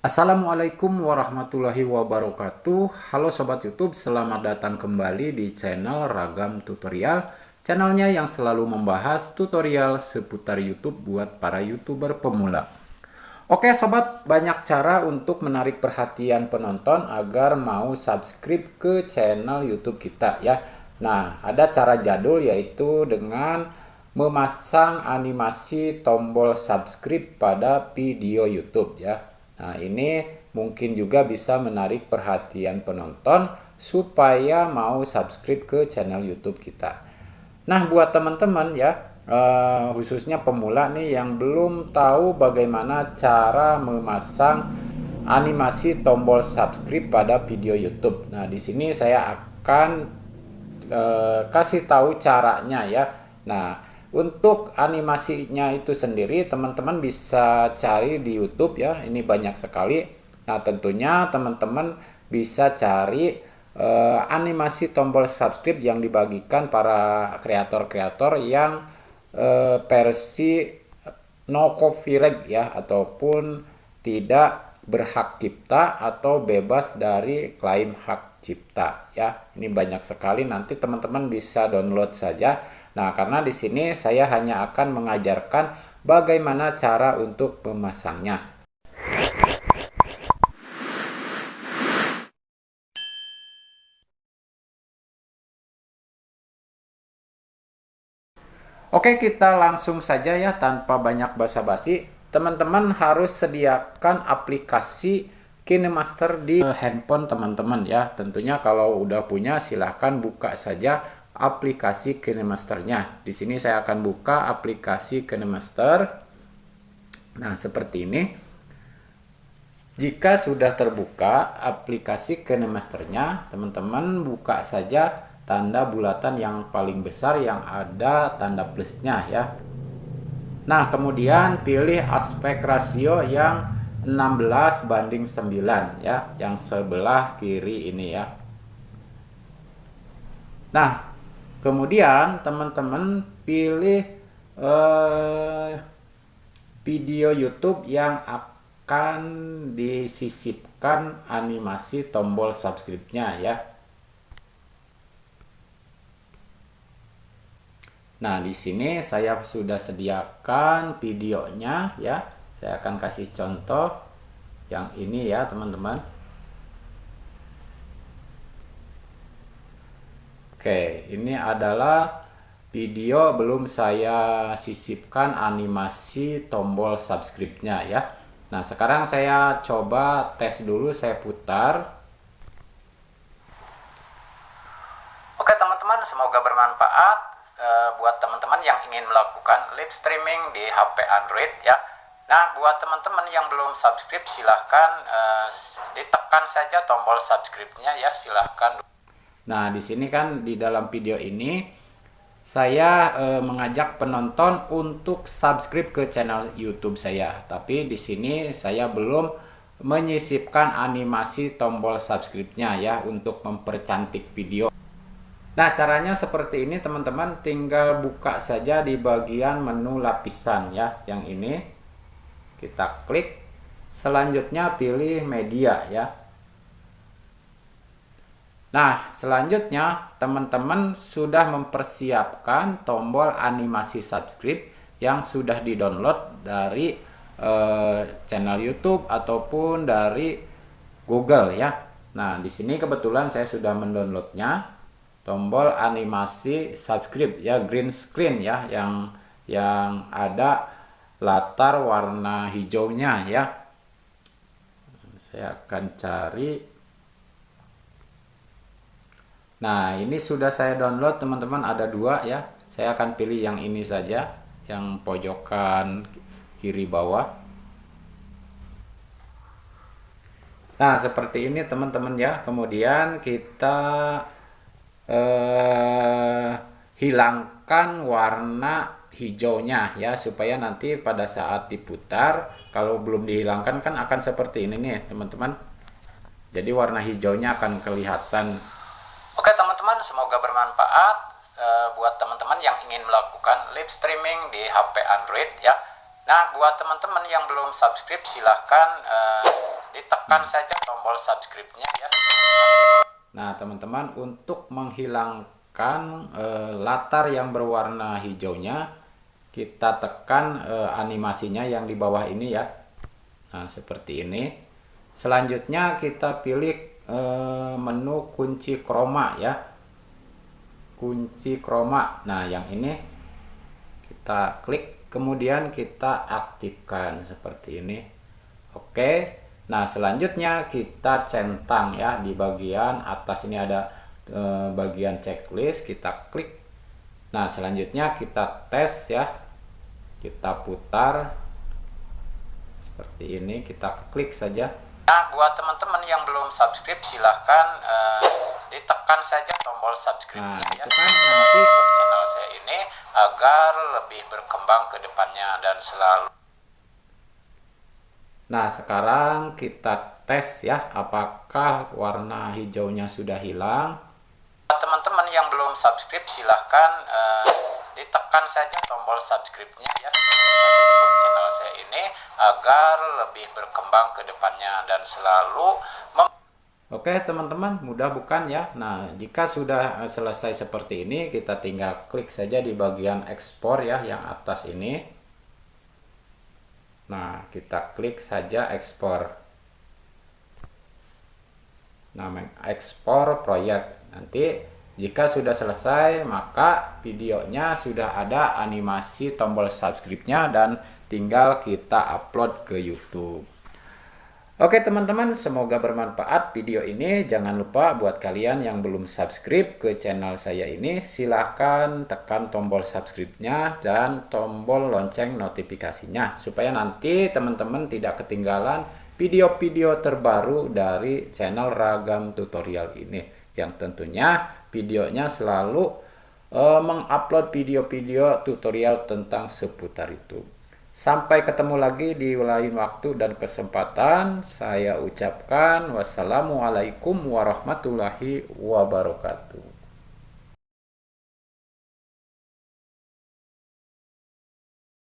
Assalamualaikum warahmatullahi wabarakatuh. Halo Sobat YouTube, selamat datang kembali di channel Ragam Tutorial. Channelnya yang selalu membahas tutorial seputar YouTube buat para YouTuber pemula. Oke Sobat, banyak cara untuk menarik perhatian penonton agar mau subscribe ke channel YouTube kita ya. Nah, ada cara jadul yaitu dengan memasang animasi tombol subscribe pada video YouTube ya. Nah, ini mungkin juga bisa menarik perhatian penonton supaya mau subscribe ke channel YouTube kita. Nah, buat teman-teman ya, khususnya pemula nih yang belum tahu bagaimana cara memasang animasi tombol subscribe pada video YouTube. Nah, di sini saya akan kasih tahu caranya ya. Nah, untuk animasinya itu sendiri teman-teman bisa cari di YouTube ya. Ini banyak sekali. Nah, tentunya teman-teman bisa cari animasi tombol subscribe yang dibagikan para kreator-kreator yang versi no copyright ya, ataupun tidak berhak cipta atau bebas dari klaim hak cipta ya. Ini banyak sekali, nanti teman-teman bisa download saja. Nah, karena di sini saya hanya akan mengajarkan bagaimana cara untuk memasangnya. Oke, kita langsung saja ya tanpa banyak basa-basi. Teman-teman harus sediakan aplikasi KineMaster di handphone teman-teman ya. Tentunya kalau udah punya silahkan buka saja aplikasi KineMasternya. Di sini saya akan buka aplikasi KineMaster. Nah, seperti ini. Jika sudah terbuka aplikasi KineMasternya, teman-teman buka saja tanda bulatan yang paling besar yang ada tanda plusnya ya. Nah, kemudian pilih aspek rasio yang 16:9 ya, yang sebelah kiri ini ya. Nah, kemudian teman-teman pilih video YouTube yang akan disisipkan animasi tombol subscribe-nya ya. Nah, di sini saya sudah sediakan videonya ya. Saya akan kasih contoh yang ini ya, teman-teman. Oke, ini adalah video belum saya sisipkan animasi tombol subscribe-nya ya. Nah, sekarang saya coba tes dulu, saya putar. Oke teman-teman, semoga bermanfaat buat teman-teman yang ingin melakukan live streaming di HP Android ya. Nah, buat teman-teman yang belum subscribe silahkan ditekan saja tombol subscribe-nya ya, silahkan. Nah, di sini kan di dalam video ini saya mengajak penonton untuk subscribe ke channel YouTube saya. Tapi di sini saya belum menyisipkan animasi tombol subscribe-nya ya untuk mempercantik video. Nah, caranya seperti ini teman-teman, tinggal buka saja di bagian menu lapisan ya, yang ini. Kita klik, selanjutnya pilih media ya. Nah, selanjutnya teman-teman sudah mempersiapkan tombol animasi subscribe yang sudah di-download dari channel YouTube ataupun dari Google ya. Nah, di sini kebetulan saya sudah mendownloadnya. Tombol animasi subscribe ya, green screen ya, yang ada latar warna hijaunya ya. Saya akan cari. Nah, ini sudah saya download teman-teman, ada dua ya. Saya akan pilih yang ini saja, yang pojokan kiri bawah. Nah, seperti ini teman-teman ya. Kemudian kita hilangkan warna hijaunya ya, supaya nanti pada saat diputar, kalau belum dihilangkan kan akan seperti ini nih teman-teman. Jadi warna hijaunya akan kelihatan. Oke teman-teman, semoga bermanfaat buat teman-teman yang ingin melakukan live streaming di HP Android ya. Nah, buat teman-teman yang belum subscribe silahkan ditekan saja tombol subscribe-nya ya. Nah, teman-teman, untuk menghilangkan latar yang berwarna hijaunya, kita tekan animasinya yang di bawah ini ya. Nah, seperti ini. Selanjutnya kita pilih menu kunci chroma ya. Kunci chroma. Nah, yang ini kita klik, kemudian kita aktifkan seperti ini. Oke. Nah, selanjutnya kita centang ya, di bagian atas ini ada bagian checklist, kita klik. Nah, selanjutnya kita tes ya, kita putar seperti ini, kita klik saja. Nah, buat teman-teman yang belum subscribe, silahkan ditekan saja tombol subscribe-nya ya, kan nanti channel saya ini agar lebih berkembang ke depannya dan selalu. Nah, sekarang kita tes ya, apakah warna hijaunya sudah hilang. Teman-teman yang belum subscribe, silahkan ditekan saja tombol subscribe-nya ya, channel saya ini agar lebih berkembang ke depannya dan selalu Oke teman-teman, mudah bukan ya? Nah, jika sudah selesai seperti ini, kita tinggal klik saja di bagian ekspor ya, yang atas ini. Nah, kita klik saja ekspor. Nah, ekspor proyek. Nanti jika sudah selesai, maka videonya sudah ada animasi tombol subscribe-nya dan tinggal kita upload ke YouTube. Oke teman-teman, semoga bermanfaat video ini. Jangan lupa buat kalian yang belum subscribe ke channel saya ini, silahkan tekan tombol subscribe-nya dan tombol lonceng notifikasinya, supaya nanti teman-teman tidak ketinggalan video-video terbaru dari channel Ragam Tutorial ini, yang tentunya videonya selalu mengupload video-video tutorial tentang seputar YouTube. Sampai ketemu lagi di lain waktu dan kesempatan. Saya ucapkan wassalamualaikum warahmatullahi wabarakatuh.